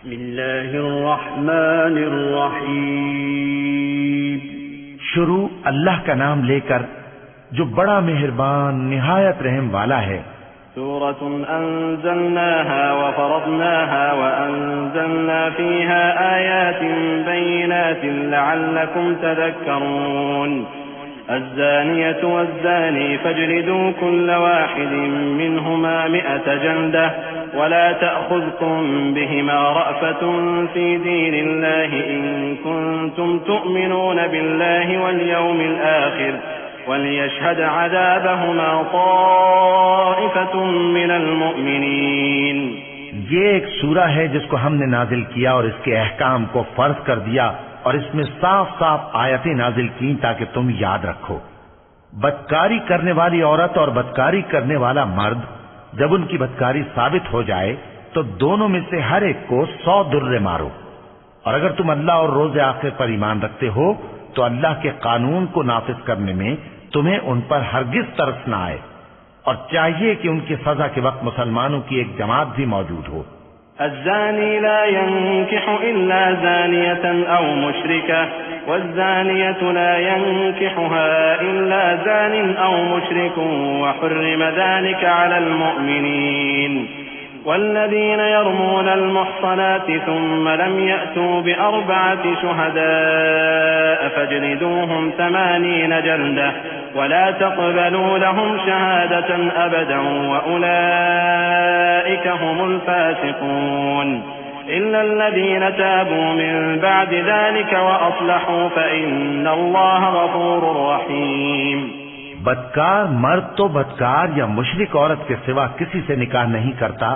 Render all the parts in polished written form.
بسم اللہ الرحمن الرحیم۔ شروع اللہ کا نام لے کر جو بڑا مہربان نہایت رحم والا ہے۔ سورة أنزلناها وفرضناها وأنزلنا فيها آيات بينات لعلكم تذكرون الزانية والزاني فاجلدوا كل واحد منهما 100 جلدة ولا تأخذكم بهما رأفة في دين الله إن كنتم تؤمنون بالله واليوم الآخر وَلْيَشْهَدْ عَذَابَهُمَا طَائِفَةٌ مِّنَ الْمُؤْمِنِينَ۔ یہ ایک سورہ ہے جس کو ہم نے نازل کیا اور اس کے احکام کو فرض کر دیا اور اس میں صاف صاف آیتیں نازل کی تاکہ تم یاد رکھو۔ بدکاری کرنے والی عورت اور بدکاری کرنے والا مرد جب ان کی بدکاری ثابت ہو جائے تو دونوں میں سے ہر ایک کو 100 درے مارو، اور اگر تم اللہ اور روز آخر پر ایمان رکھتے ہو تو اللہ کے قانون کو نافذ کرنے میں تمہیں ان پر ہرگز ترس نہ آئے، اور چاہیے کہ ان کی سزا کے وقت مسلمانوں کی ایک جماعت بھی موجود ہو۔ الزاني لا ينكح إلا زانية أو مشركة والزانية لا ينكحها إلا زان أو مشرك وحرم ذلك على المؤمنين والذين يرمون المحصنات ثم لم يأتوا ب4 شهداء فاجلدوهم 80 جلدة ولا تقبلوا لهم شهادة أبدا وأولئك هم الفاسقون إلا الذين تابوا من بعد ذلك وأصلحوا فإن الله غفور رحيم۔ بدکار مرد تو بدکار یا مشرک عورت کے سوا کسی سے نکاح نہیں کرتا،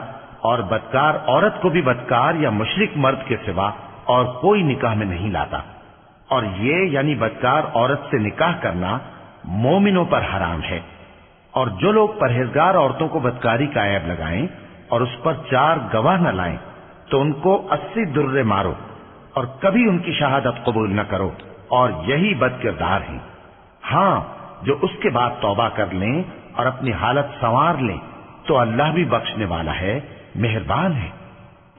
اور بدکار عورت کو بھی بدکار یا مشرک مرد کے سوا اور کوئی نکاح میں نہیں لاتا، اور یہ یعنی بدکار عورت سے نکاح کرنا مومنوں پر حرام ہے۔ اور جو لوگ پرہیزگار عورتوں کو بدکاری کا عیب لگائیں اور اس پر 4 گواہ نہ لائیں تو ان کو 80 درے مارو اور کبھی ان کی شہادت قبول نہ کرو، اور یہی بد کردار ہیں۔ ہاں، جو اس کے بعد توبہ کر لیں اور اپنی حالت سنوار لیں تو اللہ بھی بخشنے والا ہے، مہربان ہے۔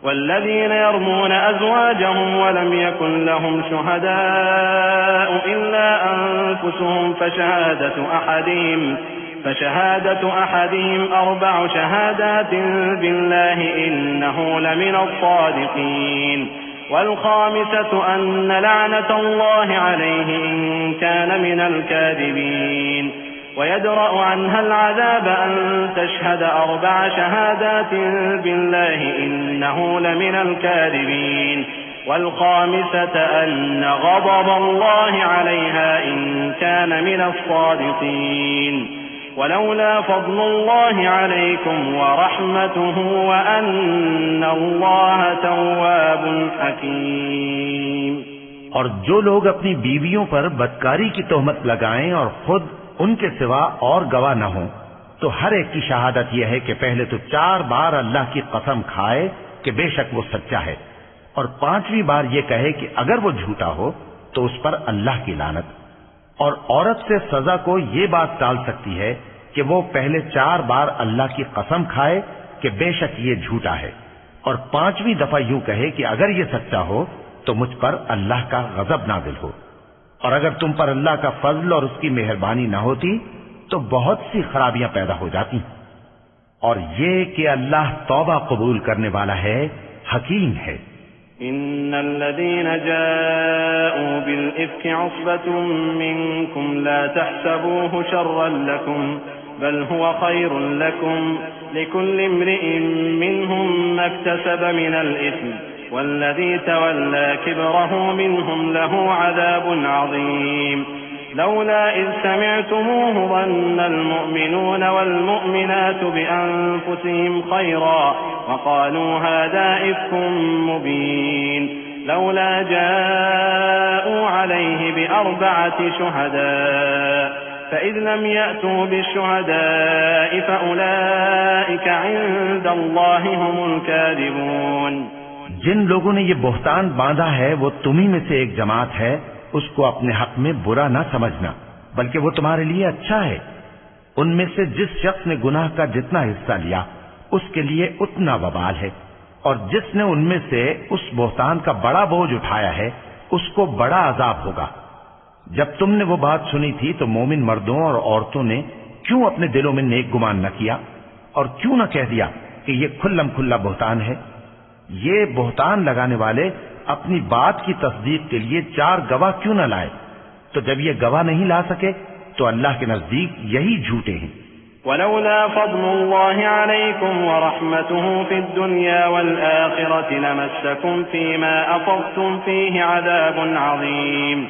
والذين يرمون أزواجهم ولم يكن لهم شهداء إلا أنفسهم فشهادة أحدهم 4 شهادات بالله إنه لمن الصادقين والخامسة أن لعنة الله عليه إن كان من الكاذبين ويدرأ عنها العذاب أن تشهد 4 شهادات بالله إنه لمن الكاذبين والخامسة أن غضب الله عليها إن كان من الصادقين ولولا فضل الله عليكم ورحمته وأن الله تواب حكيم۔ اور جو لوگ اپنی بیویوں پر بدکاری کی تہمت لگائیں اور خود ان کے سوا اور گواہ نہ ہوں تو ہر ایک کی شہادت یہ ہے کہ پہلے تو 4 بار اللہ کی قسم کھائے کہ بے شک وہ سچا ہے، اور 5ویں بار یہ کہے کہ اگر وہ جھوٹا ہو تو اس پر اللہ کی لعنت۔ اور عورت سے سزا کو یہ بات ٹال سکتی ہے کہ وہ پہلے 4 بار اللہ کی قسم کھائے کہ بے شک یہ جھوٹا ہے، اور 5ویں دفعہ یوں کہے کہ اگر یہ سچا ہو تو مجھ پر اللہ کا غضب نازل ہو۔ اور اگر تم پر اللہ کا فضل اور اس کی مہربانی نہ ہوتی تو بہت سی خرابیاں پیدا ہو جاتی۔ اور یہ کہ اللہ توبہ قبول کرنے والا ہے، حکیم ہے۔ ان الذين جاءوا بالإفك عصبة منكم لا تحسبوه شرا لكم بل هو خير لكم لكل امرئ منهم ما اكتسب من الإثم والذي تولى كبره منهم له عذاب عظيم لولا إذ سمعتموه ظن المؤمنون والمؤمنات بأنفسهم خيرا وقالوا هذا إفك مبين لولا جاءوا عليه ب4 شهداء فإذ لم يأتوا بالشهداء فأولئك عند الله هم الكاذبون۔ جن لوگوں نے یہ بہتان باندھا ہے وہ تمہیں میں سے ایک جماعت ہے، اس کو اپنے حق میں برا نہ سمجھنا بلکہ وہ تمہارے لیے اچھا ہے۔ ان میں سے جس شخص نے گناہ کا جتنا حصہ لیا اس کے لیے اتنا وبال ہے، اور جس نے ان میں سے اس بہتان کا بڑا بوجھ اٹھایا ہے اس کو بڑا عذاب ہوگا۔ جب تم نے وہ بات سنی تھی تو مومن مردوں اور عورتوں نے کیوں اپنے دلوں میں نیک گمان نہ کیا اور کیوں نہ کہہ دیا کہ یہ کھلم کھلا بہتان ہے؟ یہ بہتان لگانے والے اپنی بات کی تصدیق کے لیے 4 گواہ کیوں نہ لائے؟ تو جب یہ گواہ نہیں لا سکے تو اللہ کے نزدیک یہی جھوٹے ہیں۔ ولولا فضل الله عليكم ورحمته في الدنيا والآخرة لمسكم فيما أفضتم فيه عذاب عظيم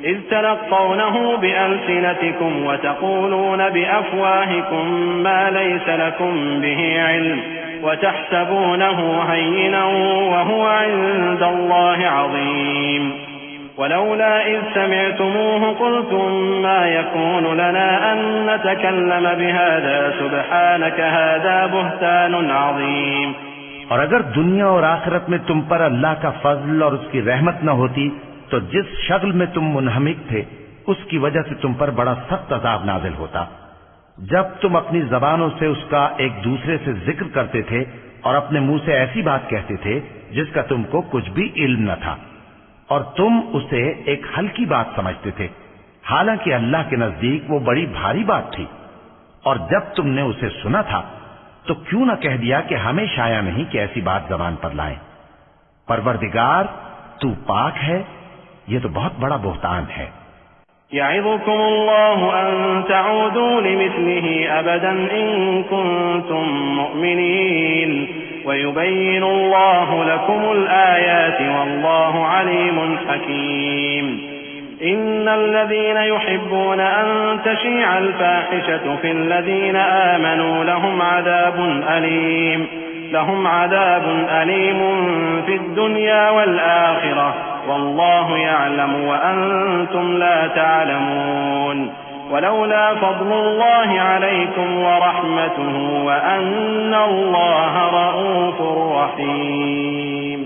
إذ تلقونه بألسنتكم وتقولون بأفواهكم ما ليس لكم به علم وتحسبونه هينا وهو عند الله عظيم ولولا إذ سمعتموه قلتم ما يكون لنا أن نتكلم بهذا سبحانك هذا بهتان عظيم۔ اور اگر دنیا اور آخرت میں تم پر اللہ کا فضل اور اس کی رحمت نہ ہوتی تو جس شغل میں تم منہمک تھے اس کی وجہ سے تم پر بڑا سخت عذاب نازل ہوتا۔ جب تم اپنی زبانوں سے اس کا ایک دوسرے سے ذکر کرتے تھے اور اپنے منہ سے ایسی بات کہتے تھے جس کا تم کو کچھ بھی علم نہ تھا، اور تم اسے ایک ہلکی بات سمجھتے تھے، حالانکہ اللہ کے نزدیک وہ بڑی بھاری بات تھی۔ اور جب تم نے اسے سنا تھا تو کیوں نہ کہہ دیا کہ ہمیں شایع نہیں کہ ایسی بات زبان پر لائیں؟ پروردگار تو پاک ہے، یہ تو بہت بڑا بہتان ہے۔ يعظكم الله أن تعودوا لمثله أبدا إن كنتم مؤمنين ويبين الله لكم الآيات والله عليم حكيم إن الذين يحبون أن تشيع الفاحشة في الذين آمنوا لهم عذاب أليم في الدنيا والآخرة والله يعلم وأنتم لا تعلمون ولولا فضل الله عليكم ورحمته وأن الله رؤوف رحيم۔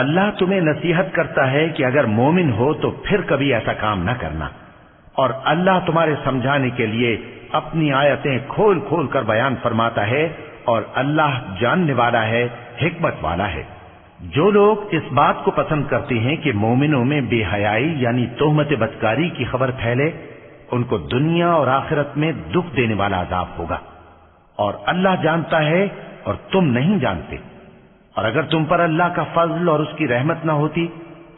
اللہ تمہیں نصیحت کرتا ہے کہ اگر مومن ہو تو پھر کبھی ایسا کام نہ کرنا، اور اللہ تمہارے سمجھانے کے لیے اپنی آیتیں کھول کھول کر بیان فرماتا ہے، اور اللہ جاننے والا ہے، حکمت والا ہے۔ جو لوگ اس بات کو پسند کرتے ہیں کہ مومنوں میں بے حیائی یعنی تہمت بدکاری کی خبر پھیلے، ان کو دنیا اور آخرت میں دکھ دینے والا عذاب ہوگا، اور اللہ جانتا ہے اور تم نہیں جانتے۔ اور اگر تم پر اللہ کا فضل اور اس کی رحمت نہ ہوتی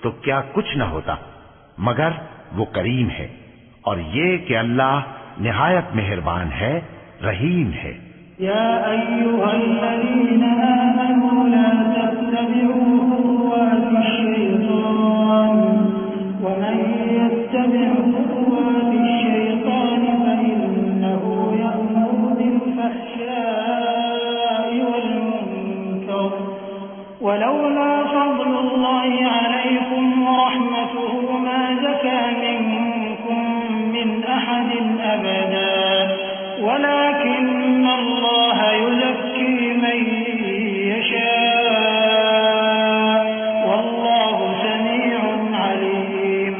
تو کیا کچھ نہ ہوتا، مگر وہ کریم ہے، اور یہ کہ اللہ نہایت مہربان ہے، رحیم ہے۔ يا أيها الذين آمنوا لا تتبعوا خطوات الشيطان ومن يتبع خطوات الشيطان فإنه يأمر بالفحشاء والمنكر ولولا فضل الله عليكم ورحمته ما زكى منكم من أحد أبدا ولكن الله يزكي من يشاء والله سميع عليم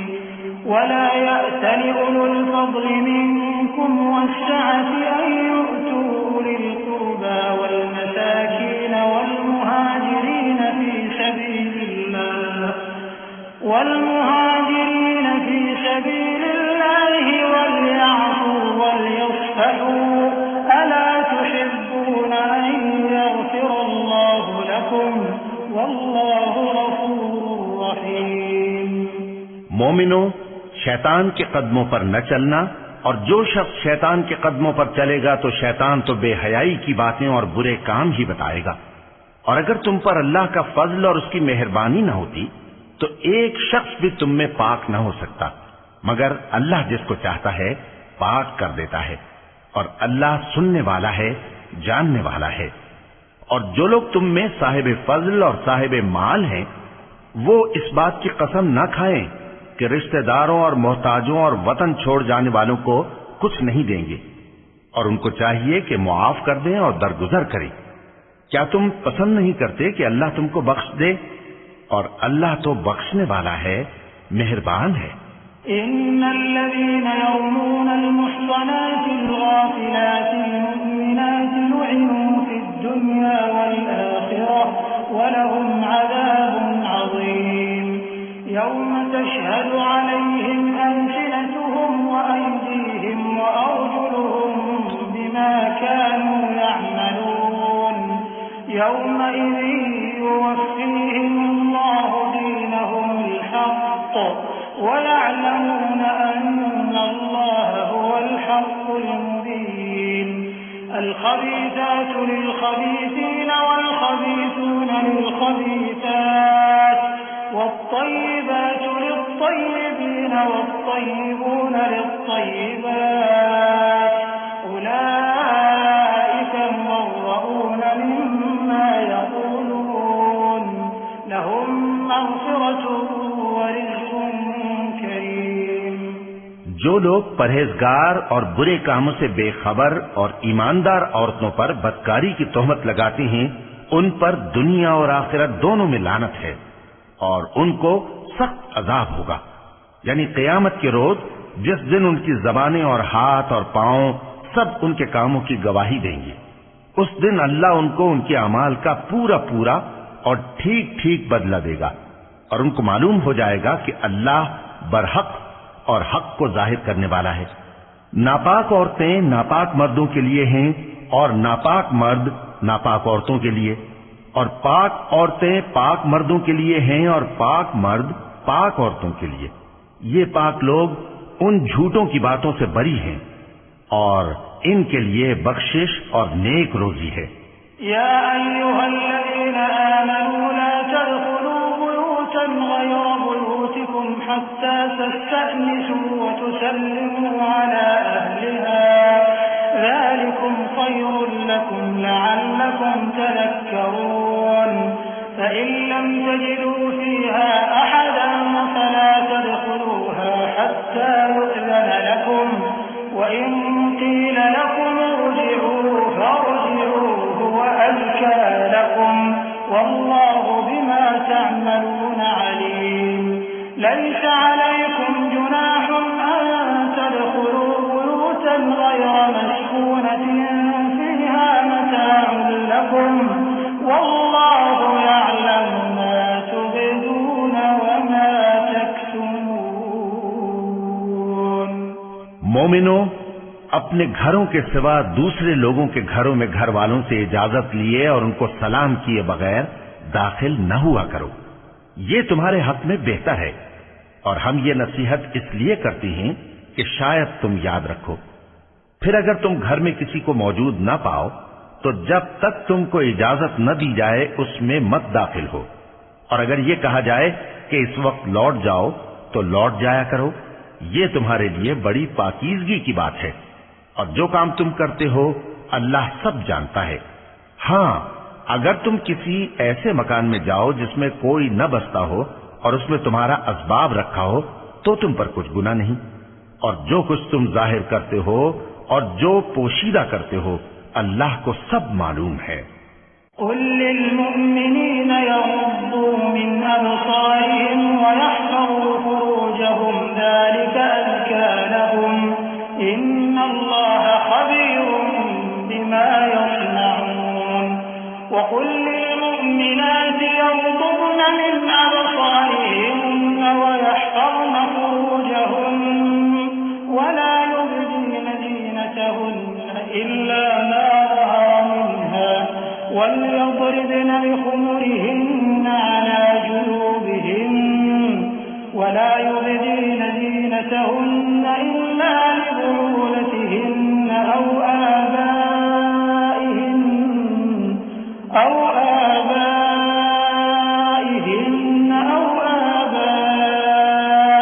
ولا يأتل أولو الفضل منكم والسعة أن يؤتوا أولي القربى والمساكين والمهاجرين في سبيل الله وليعفوا وليصفحوا ألا تحبون أن يغفر الله لكم والله غفور رحيم۔ مومنوں، شیطان کے قدموں پر نہ چلنا، اور جو شخص شیطان کے قدموں پر چلے گا تو شیطان تو بے حیائی کی باتیں اور برے کام ہی بتائے گا۔ اور اگر تم پر اللہ کا فضل اور اس کی مہربانی نہ ہوتی تو ایک شخص بھی تم میں پاک نہ ہو سکتا، مگر اللہ جس کو چاہتا ہے پاک کر دیتا ہے، اور اللہ سننے والا ہے، جاننے والا ہے۔ اور جو لوگ تم میں صاحب فضل اور صاحب مال ہیں وہ اس بات کی قسم نہ کھائیں کہ رشتہ داروں اور محتاجوں اور وطن چھوڑ جانے والوں کو کچھ نہیں دیں گے، اور ان کو چاہیے کہ معاف کر دیں اور درگزر کریں۔ کیا تم پسند نہیں کرتے کہ اللہ تم کو بخش دے؟ اور اللہ تو بخشنے والا ہے، مہربان ہے۔ إن الذين يرمون المحصنات الغافلات المؤمنات لعنوا في الدنيا والآخرة ولهم عذاب عظيم يوم تشهد عليهم ألسنتهم وأيديهم وأرجلهم بما كانوا يعملون يومئذ يوفيهم الله دينهم الحق ويعلمون أن الله هو الحق المبين الخبيثات للخبيثين والخبيثون للخبيثات والطيبات للطيبين والطيبون للطيبات أولئك مبرؤون مما يقولون لهم مغفرة ورزق کریم۔ جو لوگ پرہیزگار اور برے کاموں سے بے خبر اور ایماندار عورتوں پر بدکاری کی تہمت لگاتے ہیں ان پر دنیا اور آخرت دونوں میں لعنت ہے اور ان کو سخت عذاب ہوگا، یعنی قیامت کے روز جس دن ان کی زبانیں اور ہاتھ اور پاؤں سب ان کے کاموں کی گواہی دیں گے۔ اس دن اللہ ان کو ان کے اعمال کا پورا پورا اور ٹھیک ٹھیک بدلہ دے گا اور ان کو معلوم ہو جائے گا کہ اللہ برحق اور حق کو ظاہر کرنے والا ہے۔ ناپاک عورتیں ناپاک مردوں کے لیے ہیں اور ناپاک مرد ناپاک عورتوں کے لیے، اور پاک عورتیں پاک مردوں کے لیے ہیں اور پاک مرد پاک عورتوں کے لیے۔ یہ پاک لوگ ان جھوٹوں کی باتوں سے بری ہیں اور ان کے لیے بخشش اور نیک روزی ہے۔ یا ایھا الذین آمنوا لا تدخلوا بیوتا غیر بیوتکم حتی تستأنسوا وتسلموا علی اہلها ذلكم خير لكم لعلكم تذكرون فإن لم تجدوا فيها أحدا فلا تدخلوها حتى يؤذن لكم وإن قيل لكم ارجعوا فارجعوا هو أزكى لكم والله بما تعملون عليم ليس عليكم جناح أن تدخلوا بيوتا غير مسكونة فيها متاع لكم والله يعلم ما تبدون وما تكتمون۔ مومنوں، اپنے گھروں کے سوا دوسرے لوگوں کے گھروں میں گھر والوں سے اجازت لیے اور ان کو سلام کیے بغیر داخل نہ ہوا کرو، یہ تمہارے حق میں بہتر ہے، اور ہم یہ نصیحت اس لیے کرتے ہیں کہ شاید تم یاد رکھو۔ پھر اگر تم گھر میں کسی کو موجود نہ پاؤ تو جب تک تم کو اجازت نہ دی جائے اس میں مت داخل ہو، اور اگر یہ کہا جائے کہ اس وقت لوٹ جاؤ تو لوٹ جایا کرو، یہ تمہارے لیے بڑی پاکیزگی کی بات ہے، اور جو کام تم کرتے ہو اللہ سب جانتا ہے۔ ہاں، اگر تم کسی ایسے مکان میں جاؤ جس میں کوئی نہ بستا ہو اور اس میں تمہارا اسباب رکھا ہو تو تم پر کچھ گناہ نہیں، اور جو کچھ تم ظاہر کرتے ہو اور جو پوشیدہ کرتے ہو اللہ کو سب معلوم ہے۔ قل للمؤمنین یغضوا من ابصارهم ويحفظوا فروجهم ذلك أزكى لهم ان اللہ خبیر بما يصنعون وقل للمؤمنات يغضضن من أبصارهن ويحفظن فروجهن ولا يبدين زينتهن إلا ما ظهر منها وليضربن بخمرهن على جيوبهن ولا يبدين زينتهن إلا لبعولتهن أو آبائهن أو آباء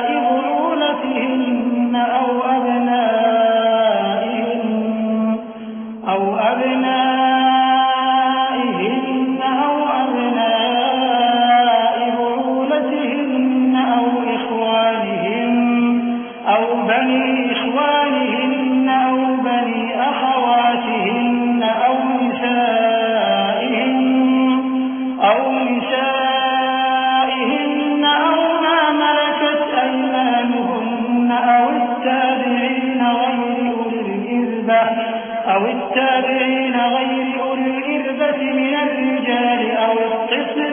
بعولتهن أو أبنائهن أو أبناء بعولتهن أو إخوانهن أو بني إخوانهن أو بني أخواتهن أو نسائهن أو ما ملكت أيمانهن أو التابعين غير أولي الإربة من الرجال أو الطفل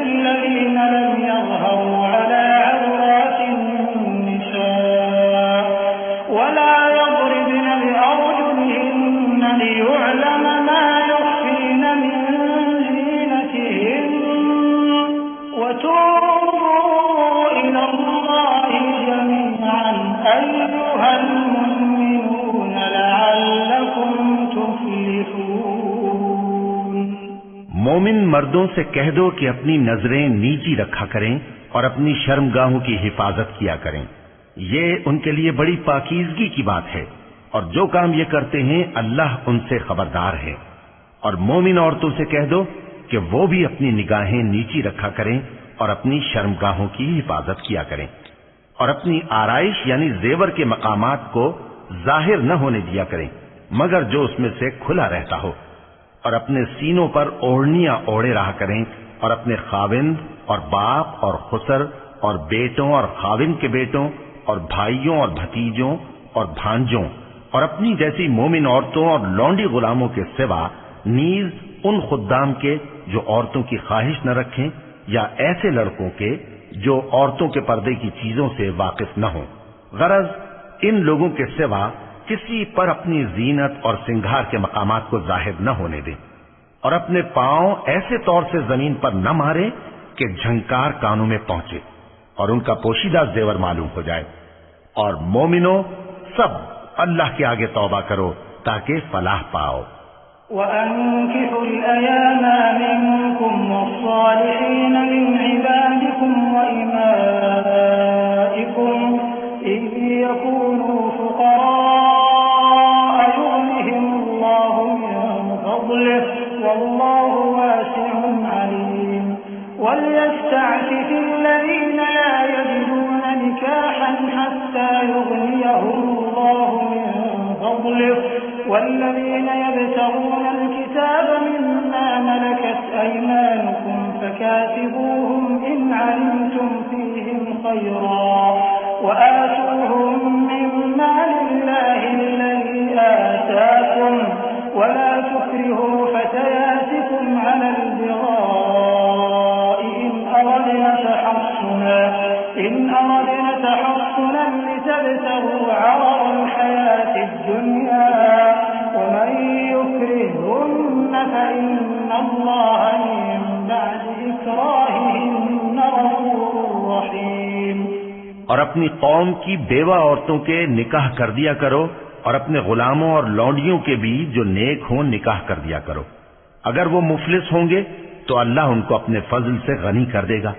مومن مردوں سے کہہ دو کہ اپنی نظریں نیچی رکھا کریں اور اپنی شرمگاہوں کی حفاظت کیا کریں، یہ ان کے لیے بڑی پاکیزگی کی بات ہے، اور جو کام یہ کرتے ہیں اللہ ان سے خبردار ہے۔ اور مومن عورتوں سے کہہ دو کہ وہ بھی اپنی نگاہیں نیچی رکھا کریں اور اپنی شرمگاہوں کی حفاظت کیا کریں، اور اپنی آرائش یعنی زیور کے مقامات کو ظاہر نہ ہونے دیا کریں مگر جو اس میں سے کھلا رہتا ہو، اور اپنے سینوں پر اوڑھنیاں اوڑھے رہا کریں، اور اپنے خاوند اور باپ اور خسر اور بیٹوں اور خاوند کے بیٹوں اور بھائیوں اور بھتیجوں اور بھانجوں اور اپنی جیسی مومن عورتوں اور لونڈی غلاموں کے سوا نیز ان خدام کے جو عورتوں کی خواہش نہ رکھیں، یا ایسے لڑکوں کے جو عورتوں کے پردے کی چیزوں سے واقف نہ ہوں، غرض ان لوگوں کے سوا کسی پر اپنی زینت اور سنگھار کے مقامات کو ظاہر نہ ہونے دیں، اور اپنے پاؤں ایسے طور سے زمین پر نہ مارے کہ جھنکار کانوں میں پہنچے اور ان کا پوشیدہ زیور معلوم ہو جائے۔ اور مومنوں سب اللہ کے آگے توبہ کرو تاکہ فلاح پاؤ۔ وَأَنكِحُوا الْأَيَامَ مِنكُمْ وَالصَّالِحِينَ مِنْ عِبَادِكُمْ وَإِمَائِكُمْ إِنْ يَكُونُوا فُقَرَاءَ يُغْنِهِمُ اللَّهُ مِنْ فَضْلِهِ وَاللَّهُ وَاسِعٌ عَلِيمٌ وَلْيَسْتَعْفِفِ الَّذِينَ لَا يَجِدُونَ نِكَاحًا حَتَّى يُغْنِيَهُمُ اللَّهُ مِنْ فَضْلِهِ والذين يبتغون الكتاب مما ملكت أيمانكم فكاتبوهم إن علمتم فيهم خيرا وآتوهم من مال الله الذي آتاكم ولا تكرهوا فتياتكم على البغاء إن أردنا تحصنا لتبتغوا عرض الحياة الدنيا ومن يكرهن فإن الله من بعد إكراههن غفور رحيم۔ اور اپنی قوم کی بیوہ عورتوں کے نکاح کر دیا کرو، اور اپنے غلاموں اور لونڈیوں کے بھی جو نیک ہوں نکاح کر دیا کرو۔ اگر وہ مفلس ہوں گے تو اللہ ان کو اپنے فضل سے غنی کر دے گا،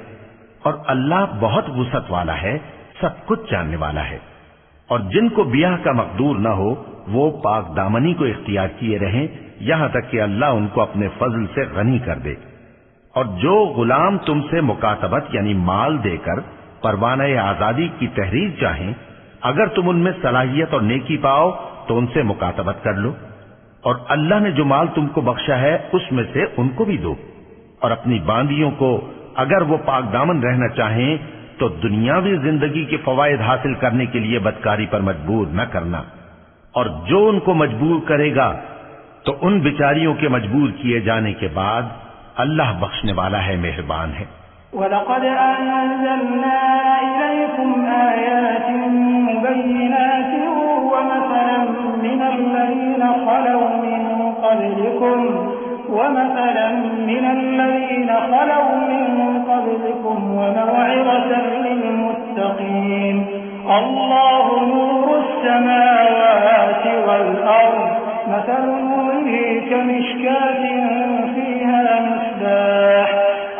اور اللہ بہت وسعت والا ہے، سب کچھ جاننے والا ہے۔ اور جن کو بیاہ کا مقدور نہ ہو وہ پاک دامنی کو اختیار کیے رہیں یہاں تک کہ اللہ ان کو اپنے فضل سے غنی کر دے۔ اور جو غلام تم سے مکاتبت یعنی مال دے کر پروانہ آزادی کی تحریر چاہیں، اگر تم ان میں صلاحیت اور نیکی پاؤ تو ان سے مکاتبت کر لو، اور اللہ نے جو مال تم کو بخشا ہے اس میں سے ان کو بھی دو۔ اور اپنی باندیوں کو اگر وہ پاک دامن رہنا چاہیں تو دنیاوی زندگی کے فوائد حاصل کرنے کے لیے بدکاری پر مجبور نہ کرنا، اور جو ان کو مجبور کرے گا تو ان بیچاریوں کے مجبور کیے جانے کے بعد اللہ بخشنے والا ہے، مہربان ہے۔ وَلَقَدْ أَنزَلْنَا إِلَيْكُمْ آيَاتٍ مُبَيِّنَاتٍ وَمَثَلًا مِنَ الَّذِينَ خَلَوْا مِن قَبْلِكُمْ وَمَوْعِظَةً لِّلْمُتَّقِينَ اللَّهُ نُورُ السَّمَاوَاتِ وَالْأَرْضِ مَثَلُ نُورِهِ كَمِشْكَاةٍ فِيهَا مِصْبَاحٌ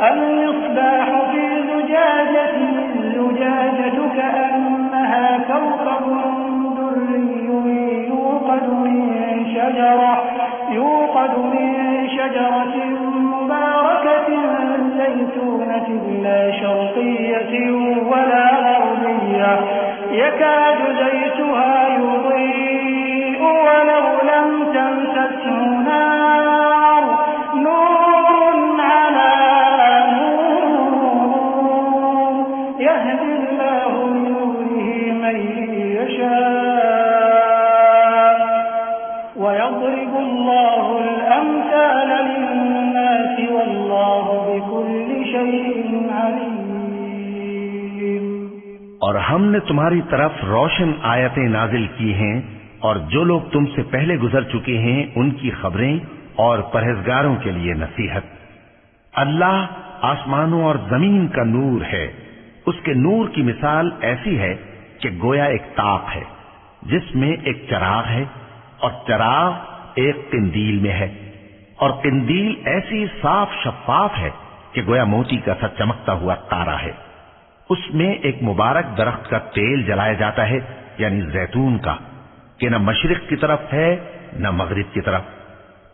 الْمِصْبَاحُ فِي زُجَاجَةٍ الزُّجَاجَةُ كَأَنَّهَا كَوْكَبٌ دُرِّيٌّ يوقد من شجرة مباركة زيتونة لا شرقية ولا غربية يكاد زيتها يضيء ولو لم تمسسه نار نور على نور يهدي الله لنوره من يشاء ويضرب الله الأمثال للناس والله بكل شيء عليم۔ اور ہم نے تمہاری طرف روشن آیتیں نازل کی ہیں، اور جو لوگ تم سے پہلے گزر چکے ہیں ان کی خبریں اور پرہیزگاروں کے لیے نصیحت۔ اللہ آسمانوں اور زمین کا نور ہے، اس کے نور کی مثال ایسی ہے کہ گویا ایک تاپ ہے جس میں ایک چراغ ہے، اور چراغ ایک قندیل میں ہے، اور قندیل ایسی صاف شفاف ہے کہ گویا موتی کا سا چمکتا ہوا تارا ہے. اس میں ایک مبارک درخت کا تیل جلایا جاتا ہے، یعنی زیتون کا، کہ نہ مشرق کی طرف ہے نہ مغرب کی طرف.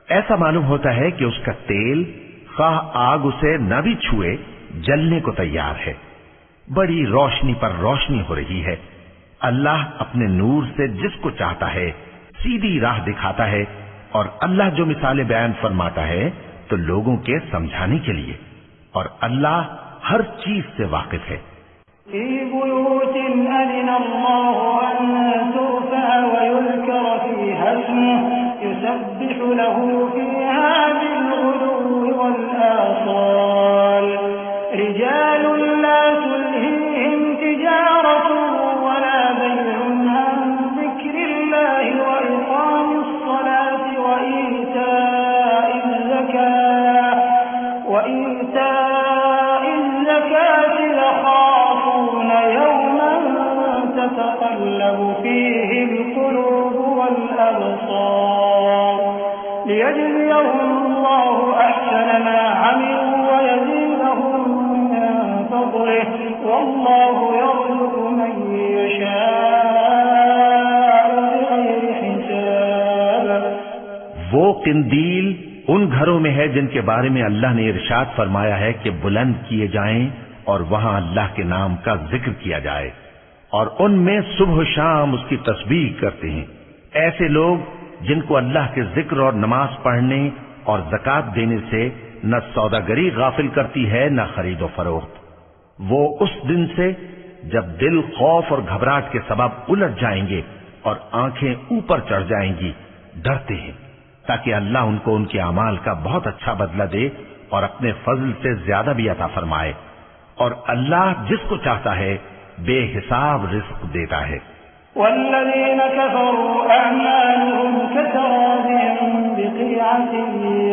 ایسا معلوم ہوتا ہے کہ اس کا تیل خواہ آگ اسے نہ بھی چھوئے جلنے کو تیار ہے. بڑی روشنی پر روشنی ہو رہی ہے. اللہ اپنے نور سے جس کو چاہتا ہے سیدھی راہ دکھاتا ہے، اور اللہ جو مثالیں بیان فرماتا ہے تو لوگوں کے سمجھانے کے لیے، اور اللہ ہر چیز سے واقف ہے. في بيوت أذن الله أن ترفع ويذكر فيها اسمه يسبح له فيها بالغدو والآصال رجال لا تلهيهم تجارة ولا بيع عن ذكر الله وإقام الصلاة وإيتاء الزكاة يخافون يوما تتقلب فيه القلوب والأبصار ليجزيهم الله أحسن ما عملوا ويزيدهم من فضله والله يرزق من يشاء بغير حساب. وہ قندیل ان گھروں میں ہے جن کے بارے میں اللہ نے ارشاد فرمایا ہے کہ بلند کیے جائیں اور وہاں اللہ کے نام کا ذکر کیا جائے، اور ان میں صبح و شام اس کی تسبیح کرتے ہیں. ایسے لوگ جن کو اللہ کے ذکر اور نماز پڑھنے اور زکوٰۃ دینے سے نہ سوداگری غافل کرتی ہے نہ خرید و فروخت. وہ اس دن سے جب دل خوف اور گھبراہٹ کے سبب الٹ جائیں گے اور آنکھیں اوپر چڑھ جائیں گی ڈرتے ہیں، تاکہ اللہ ان کو ان کے اعمال کا بہت اچھا بدلہ دے اور اپنے فضل سے زیادہ بھی عطا فرمائے. اور اللہ جس کو چاہتا ہے بے حساب رزق دیتا ہے. والذين كفروا أعمالهم كسراب بقيعة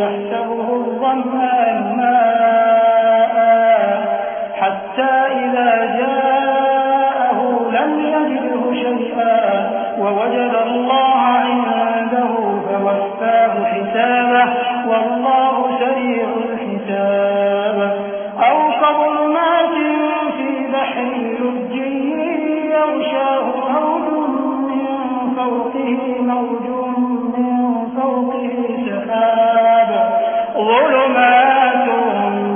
يحسبه الظمآن ماء حتى إذا جاءه لم يجده شيئا ووجد الله عنده فوفاه حسابه والله سريع الحساب. أو كظلمات في بحر لج يغشاه موج من فوقه سحاب ظلمات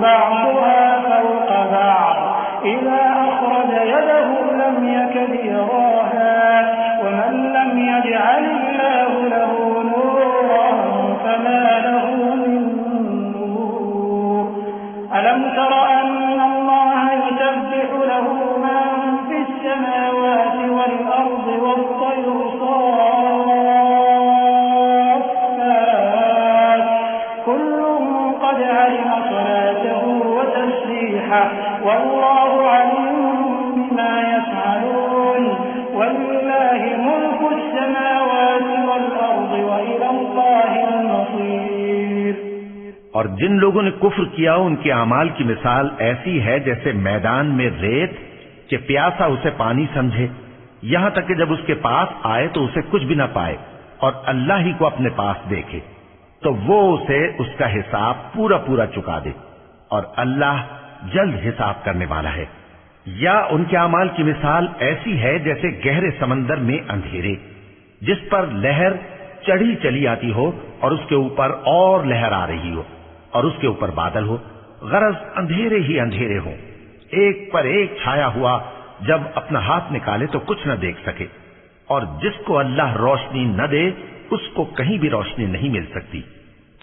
بعضها فوق بعض إذا أخرج يده لم يكد يراها ومن لم يجعل الله له نورا فما له من نور. ألم تر أن الله يسبح له من في السماوات والأرض والطير صافات كل قد علم صلاته وتسبيحه والله عليم بما يفعلون. ولله ملك السماوات والأرض وإلى الله المصير. اور جن لوگوں نے کفر کیا ان کے اعمال کی مثال ایسی ہے جیسے میدان میں ریت کہ پیاسا اسے پانی سمجھے، یہاں تک کہ جب اس کے پاس آئے تو اسے کچھ بھی نہ پائے اور اللہ ہی کو اپنے پاس دیکھے تو وہ اسے اس کا حساب پورا پورا چکا دے، اور اللہ جلد حساب کرنے والا ہے. یا ان کے اعمال کی مثال ایسی ہے جیسے گہرے سمندر میں اندھیرے جس پر لہر چڑھی چلی آتی ہو اور اس کے اوپر اور لہر آ رہی ہو اور اس کے اوپر بادل ہو، غرض اندھیرے ہی اندھیرے ہوں، ایک پر ایک چھایا ہوا، جب اپنا ہاتھ نکالے تو کچھ نہ دیکھ سکے. اور جس کو اللہ روشنی نہ دے اس کو کہیں بھی روشنی نہیں مل سکتی.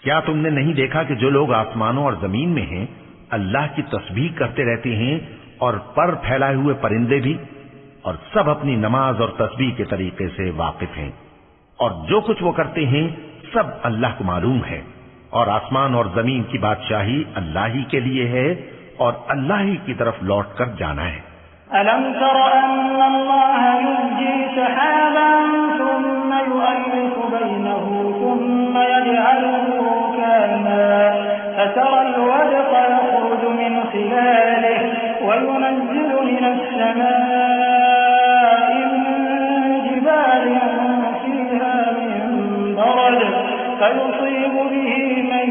کیا تم نے نہیں دیکھا کہ جو لوگ آسمانوں اور زمین میں ہیں اللہ کی تسبیح کرتے رہتے ہیں، اور پر پھیلائے ہوئے پرندے بھی، اور سب اپنی نماز اور تسبیح کے طریقے سے واقف ہیں، اور جو کچھ وہ کرتے ہیں سب اللہ کو معلوم ہے. اور آسمان اور زمین کی بادشاہی اللہ ہی کے لیے ہے اور اللہ ہی کی طرف لوٹ کر جانا ہے. ألم تر أن الله يزجي سحابا ثم يؤلف بينه ثم يجعله ركاما فترى الودق يخرج من خلاله وينزل من السماء من جبال فيها من برد فيصيب به من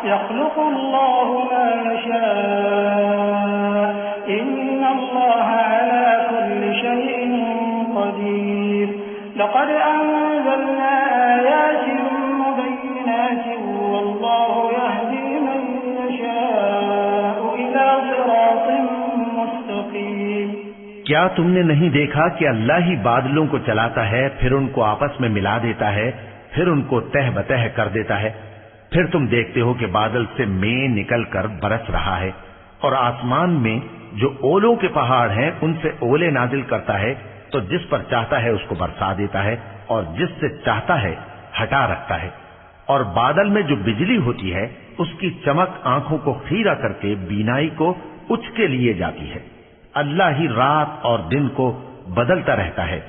يخلق الله ما يشاء إن الله على كل شيء قدير لقد أنزلنا آيات مبينات والله يهدي من يشاء إلى صراط مستقيم. کیا تم نے نہیں دیکھا کہ اللہ ہی بادلوں کو چلاتا ہے، پھر ان کو آپس میں ملا دیتا ہے، پھر ان کو تہ بتہ کر دیتا ہے، پھر تم دیکھتے ہو کہ بادل سے مے نکل کر برس رہا ہے، اور آسمان میں جو اولوں کے پہاڑ ہیں ان سے اولے نازل کرتا ہے، تو جس پر چاہتا ہے اس کو برسا دیتا ہے اور جس سے چاہتا ہے ہٹا رکھتا ہے. اور بادل میں جو بجلی ہوتی ہے اس کی چمک آنکھوں کو خیرہ کر کے بینائی کو اچ کے لیے جاتی ہے. اللہ ہی رات اور دن کو بدلتا رہتا ہے.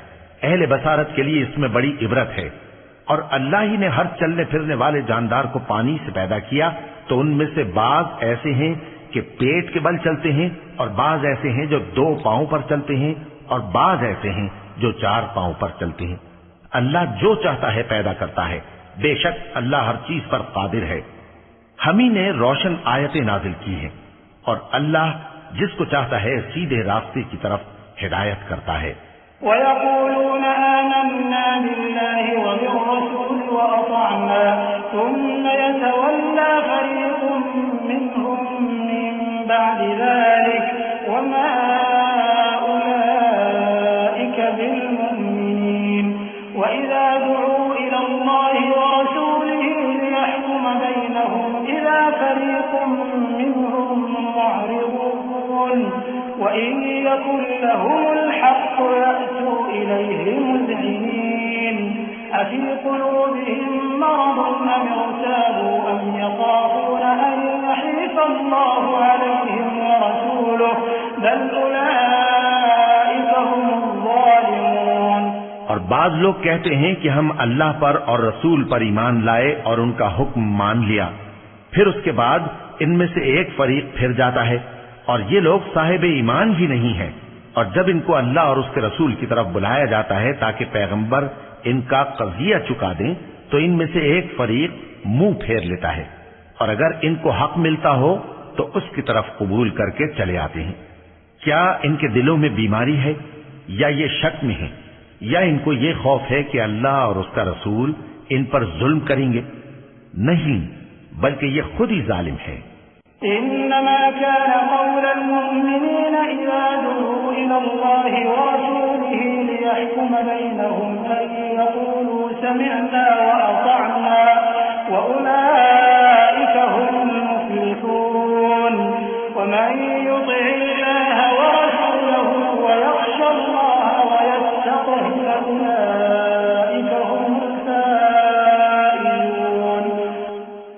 اہل بصارت کے لیے اس میں بڑی عبرت ہے. اور اللہ ہی نے ہر چلنے پھرنے والے جاندار کو پانی سے پیدا کیا، تو ان میں سے بعض ایسے ہیں کہ پیٹ کے بل چلتے ہیں، اور بعض ایسے ہیں جو 2 پاؤں پر چلتے ہیں، اور بعض ایسے ہیں جو 4 پاؤں پر چلتے ہیں. اللہ جو چاہتا ہے پیدا کرتا ہے. بے شک اللہ ہر چیز پر قادر ہے. ہم ہی نے روشن آیتیں نازل کی ہیں، اور اللہ جس کو چاہتا ہے سیدھے راستے کی طرف ہدایت کرتا ہے. وَيَقُولُونَ آمَنَّا بِاللَّهِ وَبِالرَّسُولِ وَأَطَعْنَا ثُمَّ يَتَوَلَّى فَرِيقٌ مِّنْهُم مِّن بَعْدِ ذَلِكَ وَمَا أُولَٰئِكَ بِالْمُؤْمِنِينَ. وَإِذَا دُعُوا إِلَى اللَّهِ وَرَسُولِهِ لِيَحْكُمَ بَيْنَهُمْ إِذَا فَرِيقٌ مِّنْهُم مُّعْرِضُونَ وَإِن يَكُن لَّهُمُ الْحَقُّ يَأْتُوا إِلَيْهِ مُذْعِنِينَ. أَفِي قُلُوبِهِم مَّرَضٌ أَمِ ارْتَابُوا أَمْ يَخَافُونَ أَن يَحِيفَ اللَّهُ عَلَيْهِمْ وَرَسُولُهُ بَلْ أُولَٰئِكَ هُمُ الظَّالِمُونَ. اور بعض لوگ کہتے ہیں کہ ہم اللہ پر اور رسول پر ایمان لائے اور ان کا حکم مان لیا، پھر اس کے بعد ان میں سے ایک فریق پھر جاتا ہے، اور یہ لوگ صاحب ایمان ہی نہیں ہیں. اور جب ان کو اللہ اور اس کے رسول کی طرف بلایا جاتا ہے تاکہ پیغمبر ان کا قضیہ چکا دیں، تو ان میں سے ایک فریق منہ پھیر لیتا ہے، اور اگر ان کو حق ملتا ہو تو اس کی طرف قبول کر کے چلے آتے ہیں. کیا ان کے دلوں میں بیماری ہے، یا یہ شک میں ہے، یا ان کو یہ خوف ہے کہ اللہ اور اس کا رسول ان پر ظلم کریں گے؟ نہیں، بلکہ یہ خود ہی ظالم ہے. إنما كان قول المؤمنين إذا دعوا إلى الله ورسوله ليحكم بينهم أن يقولوا سمعنا وأطعنا وأولئك هم المفلحون. ومن يطع الله ورسوله ويخشى الله ويتقه فأولئك هم الفائزون.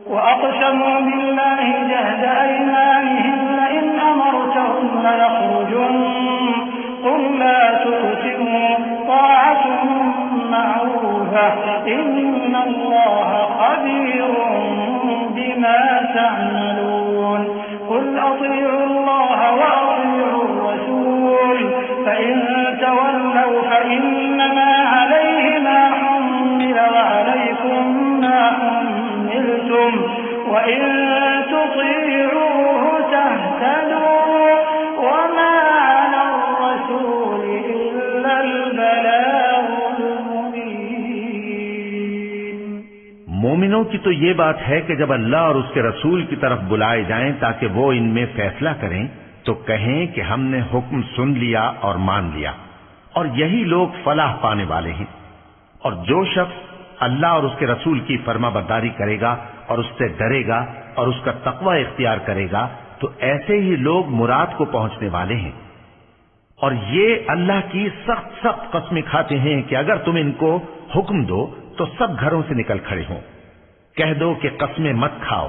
وأقسموا بالله جهد أيمانهم لئن أمرتهم ليخرجن قل لا تقسموا طاعة معروفة إن الله خبير بما تعملون. قل أطيعوا الله وأطيعوا الرسول فإن تولوا فإنما عليه ما حمل وعليكم ما حملتم وإن تطيعوه تهتدوا وما على الرسول إلا البلاغ المبين. مومنوں کی تو یہ بات ہے کہ جب اللہ اور اس کے رسول کی طرف بلائے جائیں تاکہ وہ ان میں فیصلہ کریں تو کہیں کہ ہم نے حکم سن لیا اور مان لیا، اور یہی لوگ فلاح پانے والے ہیں. اور جو شخص اللہ اور اس کے رسول کی فرما برداری کرے گا اور اس سے ڈرے گا اور اس کا تقوی اختیار کرے گا تو ایسے ہی لوگ مراد کو پہنچنے والے ہیں. اور یہ اللہ کی سخت سخت قسمیں کھاتے ہیں کہ اگر تم ان کو حکم دو تو سب گھروں سے نکل کھڑے ہوں. کہہ دو کہ قسمیں مت کھاؤ،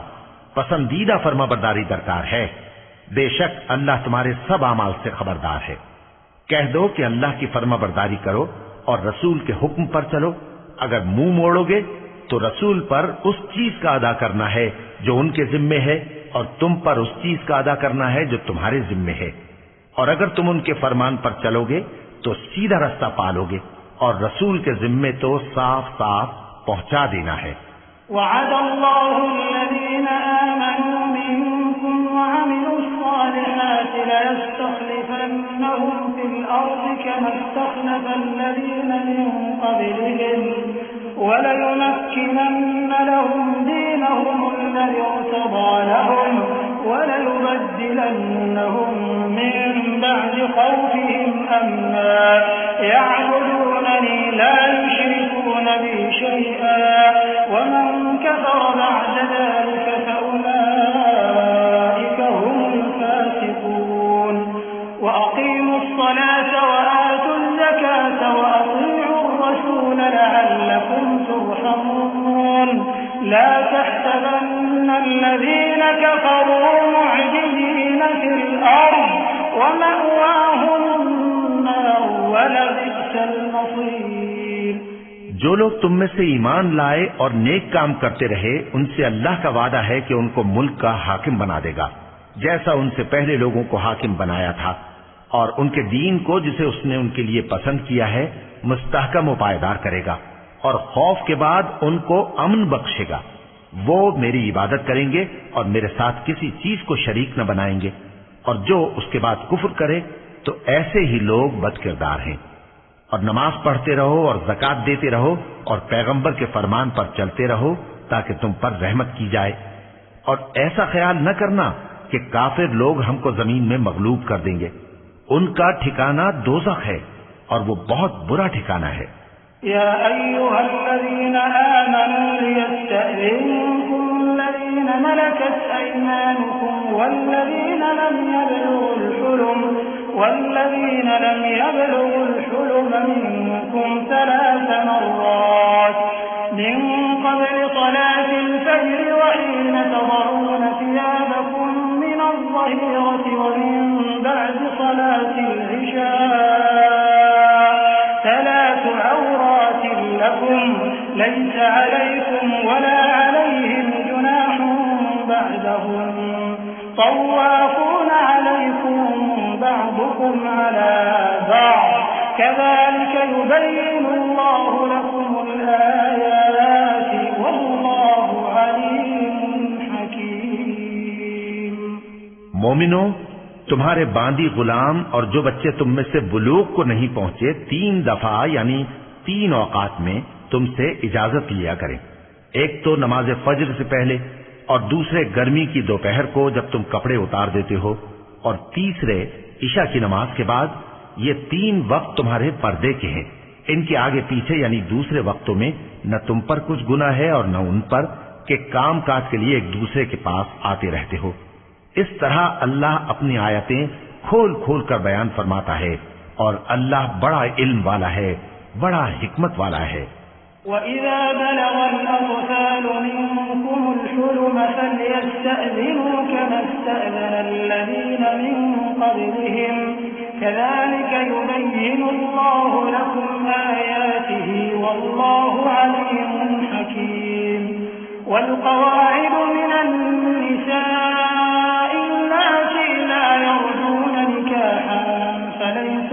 پسندیدہ فرما برداری درکار ہے. بے شک اللہ تمہارے سب اعمال سے خبردار ہے. کہہ دو کہ اللہ کی فرما برداری کرو اور رسول کے حکم پر چلو. اگر منہ موڑو گے تو رسول پر اس چیز کا ادا کرنا ہے جو ان کے ذمے ہے، اور تم پر اس چیز کا ادا کرنا ہے جو تمہارے ذمے ہے. اور اگر تم ان کے فرمان پر چلو گے تو سیدھا رستہ پالو گے، اور رسول کے ذمے تو صاف صاف پہنچا دینا ہے. وعد الله الذين آمنوا استخلف الذين من قبلهم وليمكنن لهم دينهم الذي ارتضى لهم وليبدلنهم من بعد خوفهم أمنا يعبدونني لا يشركون بي شيئا ومن كفر بعد ذلك فأولئك هم الفاسقون وأقيموا الصلاة وآتوا الزكاة وأطيعوا الرسول لعلكم ترحمون لا تحسبن الذين كفروا معجزين في الأرض ومأواهم النار ولبئس المصير۔ جو لوگ تم میں سے ایمان لائے اور نیک کام کرتے رہے ان سے اللہ کا وعدہ ہے کہ ان کو ملک کا حاکم بنا دے گا جیسا ان سے پہلے لوگوں کو حاکم بنایا تھا، اور ان کے دین کو جسے اس نے ان کے لیے پسند کیا ہے مستحکم و پائیدار کرے گا، اور خوف کے بعد ان کو امن بخشے گا۔ وہ میری عبادت کریں گے اور میرے ساتھ کسی چیز کو شریک نہ بنائیں گے، اور جو اس کے بعد کفر کرے تو ایسے ہی لوگ بد کردار ہیں۔ اور نماز پڑھتے رہو اور زکوٰۃ دیتے رہو اور پیغمبر کے فرمان پر چلتے رہو تاکہ تم پر رحمت کی جائے، اور ایسا خیال نہ کرنا کہ کافر لوگ ہم کو زمین میں مغلوب کر دیں گے، ان کا ٹھکانہ دوزخ ہے اور وہ بہت برا ٹھکانہ ہے۔ يا أيها الذين آمنوا ليستأذنكم الذين ملكت أيمانكم والذين لم يبلغوا الحلم منكم 3 مرات من قبل صلاة الفجر وحين تضعون ثيابكم من الظهيرة ومن بعد صلاة العشاء 3 عورات لكم ليس عليكم ولا عليهم جناح بعدهم طوافون عليكم بعضكم على بعض كذلك يبين الله لكم الآيات والله عليم حكيم۔ مومنو، تمہارے باندی غلام اور جو بچے تم میں سے بلوغ کو نہیں پہنچے 3 دفعہ یعنی 3 اوقات میں تم سے اجازت لیا کریں، ایک تو نماز فجر سے پہلے، اور دوسرے گرمی کی دوپہر کو جب تم کپڑے اتار دیتے ہو، اور تیسرے عشاء کی نماز کے بعد۔ یہ 3 وقت تمہارے پردے کے ہیں، ان کے آگے پیچھے یعنی دوسرے وقتوں میں نہ تم پر کچھ گناہ ہے اور نہ ان پر کہ کام کاج کے لیے ایک دوسرے کے پاس آتے رہتے ہو۔ اس طرح اللہ اپنی آیتیں کھول کھول کر بیان فرماتا ہے، اور اللہ بڑا علم والا ہے، بڑا حکمت والا ہے۔ وَإِذَا بَلَغَ الْأَطْفَالُ مِنكُمُ الْحُلُمَ فَلْيَسْتَأْذِنُوا كَمَا اسْتَأْذَنَ الَّذِينَ مِن قَبْلِهِمْ كَذَلِكَ يُبَيِّنُ اللَّهُ لَكُمْ آيَاتِهِ وَاللَّهُ عَلِيمٌ حَكِيمٌ۔ وَالْقَوَاعِدُ مِنَ النِّسَاءِ اللَّاتِي لَا يَرْجُونَ نِكَاحًا فَلَيْسَ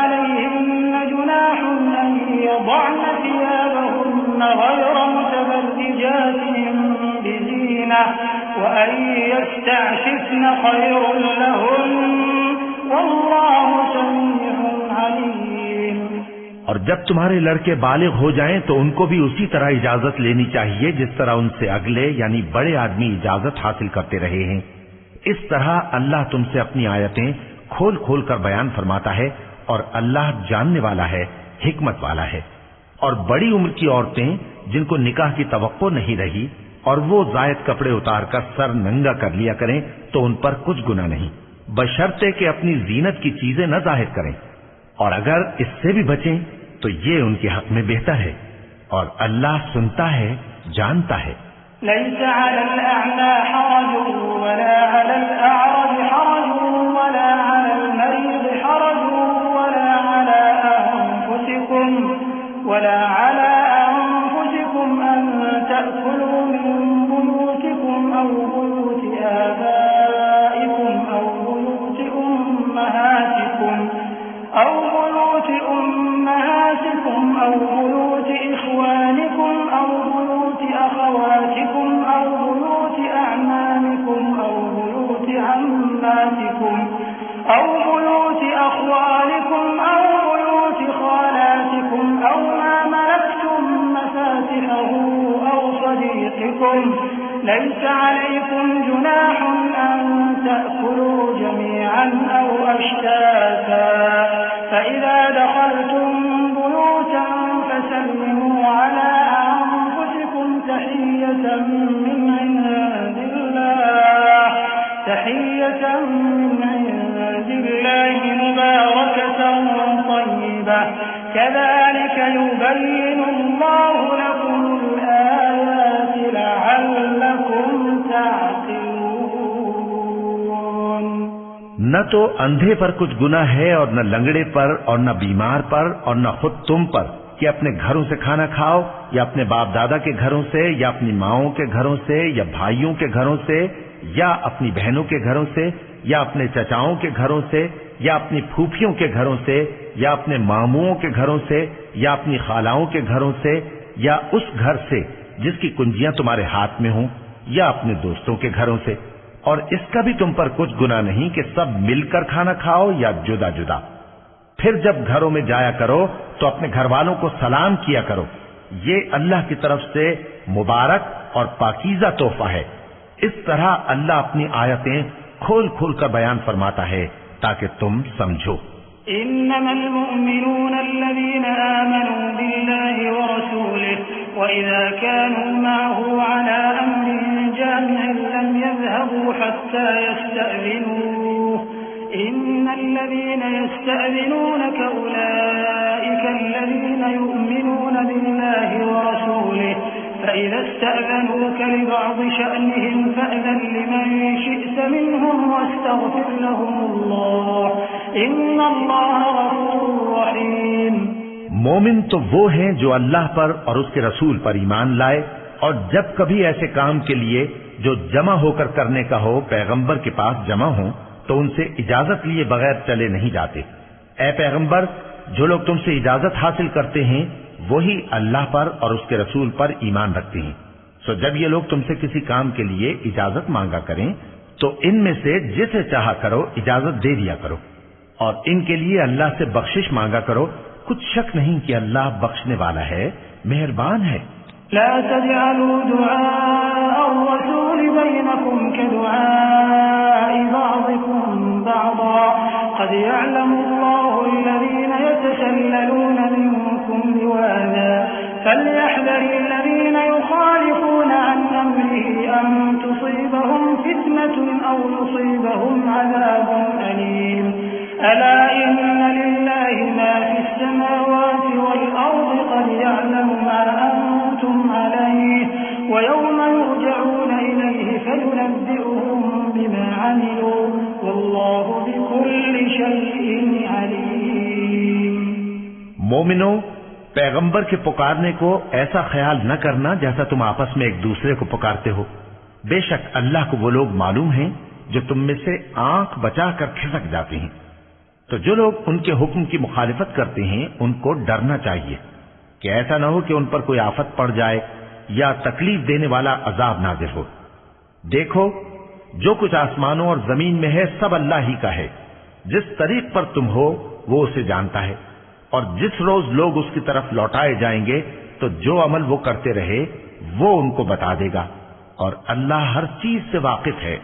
عليهن جناح أن يضعن ثيابهن غير متبرجات بزينة وأن يستعففن خير لهن والله سميع عليم۔ اور جب تمہارے لڑکے بالغ ہو جائیں تو ان کو بھی اسی طرح اجازت لینی چاہیے جس طرح ان سے اگلے یعنی بڑے آدمی اجازت حاصل کرتے رہے ہیں۔ اس طرح اللہ تم سے اپنی آیتیں کھول کھول کر بیان فرماتا ہے، اور اللہ جاننے والا ہے، حکمت والا ہے۔ اور بڑی عمر کی عورتیں جن کو نکاح کی توقع نہیں رہی اور وہ زائد کپڑے اتار کر سر ننگا کر لیا کریں تو ان پر کچھ گناہ نہیں، بشرطے کہ اپنی زینت کی چیزیں نہ ظاہر کریں، اور اگر اس سے بھی بچیں تو یہ ان کے حق میں بہتر ہے، اور اللہ سنتا ہے، جانتا ہے۔ ليس على الأعمى حرج ولا على الأعرج حرج ولا على المريض حرج ولا على أنفسكم أن تأكلوا من بيوتكم أو بيوت آبائكم أو بيوت أمهاتكم أو بيوت إخوانكم أو بيوت أخواتكم أو بيوت أعمامكم أو بيوت عماتكم أو بيوت أخوالكم أو بيوت خالاتكم أو ما ملكتم مفاتحه أو صديقكم ليس عليكم جناح أن تأكلوا جميعا أو أشتاتا فإذا دخلتم بيوتا فسلموا على أنفسكم تحية من عند الله مباركة طيبة كذلك يبين الله لكم الآيات لعلكم تعقلون. نہ تو اندھے پر کچھ گناہ ہے اور نہ لنگڑے پر اور نہ بیمار پر اور نہ خود تم پر کہ اپنے گھروں سے کھانا کھاؤ یا اپنے باپ دادا کے گھروں سے یا اپنی ماؤں کے گھروں سے یا بھائیوں کے گھروں سے یا اپنی بہنوں کے گھروں سے یا اپنے چچاؤں کے گھروں سے یا اپنی پھوپھیوں کے گھروں سے یا اپنے ماموؤں کے گھروں سے یا اپنی خالاؤں کے گھروں سے یا اس گھر سے جس کی کنجیاں تمہارے ہاتھ میں ہوں یا اپنے دوستوں کے گھروں سے. اور اس کا بھی تم پر کچھ گناہ نہیں کہ سب مل کر کھانا کھاؤ یا جدا جدا. پھر جب گھروں میں جایا کرو تو اپنے گھر والوں کو سلام کیا کرو. یہ اللہ کی طرف سے مبارک اور پاکیزہ تحفہ ہے. اس طرح اللہ اپنی آیتیں کھول کھول کر بیان فرماتا ہے تاکہ تم سمجھو. إنما المؤمنون الذين آمنوا بالله ورسوله وإذا كانوا معه على أمر جامع لم يذهبوا حتى يستأذنوه إن الذين يستأذنونك أولئك الذين يؤمنون بالله ورسوله فإذا استأذنوك لبعض شأنهم فأذن لمن شئت منهم واستغفر لهم الله إن الله غفور رحيم. مومن تو وہ ہیں جو اللہ پر اور اس کے رسول پر ایمان لائے اور جب کبھی ایسے کام کے لیے جو جمع ہو کر کرنے کا ہو پیغمبر کے پاس جمع ہوں تو ان سے اجازت لیے بغیر چلے نہیں جاتے. اے پیغمبر جو لوگ تم سے اجازت حاصل کرتے ہیں وہی اللہ پر اور اس کے رسول پر ایمان رکھتے ہیں. سو جب یہ لوگ تم سے کسی کام کے لیے اجازت مانگا کریں تو ان میں سے جسے چاہا کرو اجازت دے دیا کرو اور ان کے لیے اللہ سے بخشش مانگا کرو. کچھ شک نہیں کہ اللہ بخشنے والا ہے مہربان ہے. لا تجعلوا دعاء الرسول بينكم كدعاء بعضكم بعضا قد يعلم الله الذين يتسللون منكم لواذا فليحذر الذين يخالفون عن أمره أن تصيبهم فتنة أو يصيبهم عذاب أليم. ألا إن لله ما في السماوات والأرض قد يعلم ما أنتم عليه ويوم يرجعون إليه فينبئهم بما عملوا والله بكل شيء عليم. مومنو پیغمبر کے پکارنے کو ایسا خیال نہ کرنا جیسا تم آپس میں ایک دوسرے کو پکارتے ہو. بے شک اللہ کو وہ لوگ معلوم ہیں جو تم میں سے آنکھ بچا کر کھسک جاتے ہیں. تو جو لوگ ان کے حکم کی مخالفت کرتے ہیں ان کو ڈرنا چاہیے کہ ایسا نہ ہو کہ ان پر کوئی آفت پڑ جائے یا تکلیف دینے والا عذاب نازل ہو. دیکھو جو کچھ آسمانوں اور زمین میں ہے سب اللہ ہی کا ہے. جس طریق پر تم ہو وہ اسے جانتا ہے اور جس روز لوگ اس کی طرف لوٹائے جائیں گے تو جو عمل وہ کرتے رہے وہ ان کو بتا دے گا اور اللہ ہر چیز سے واقف ہے.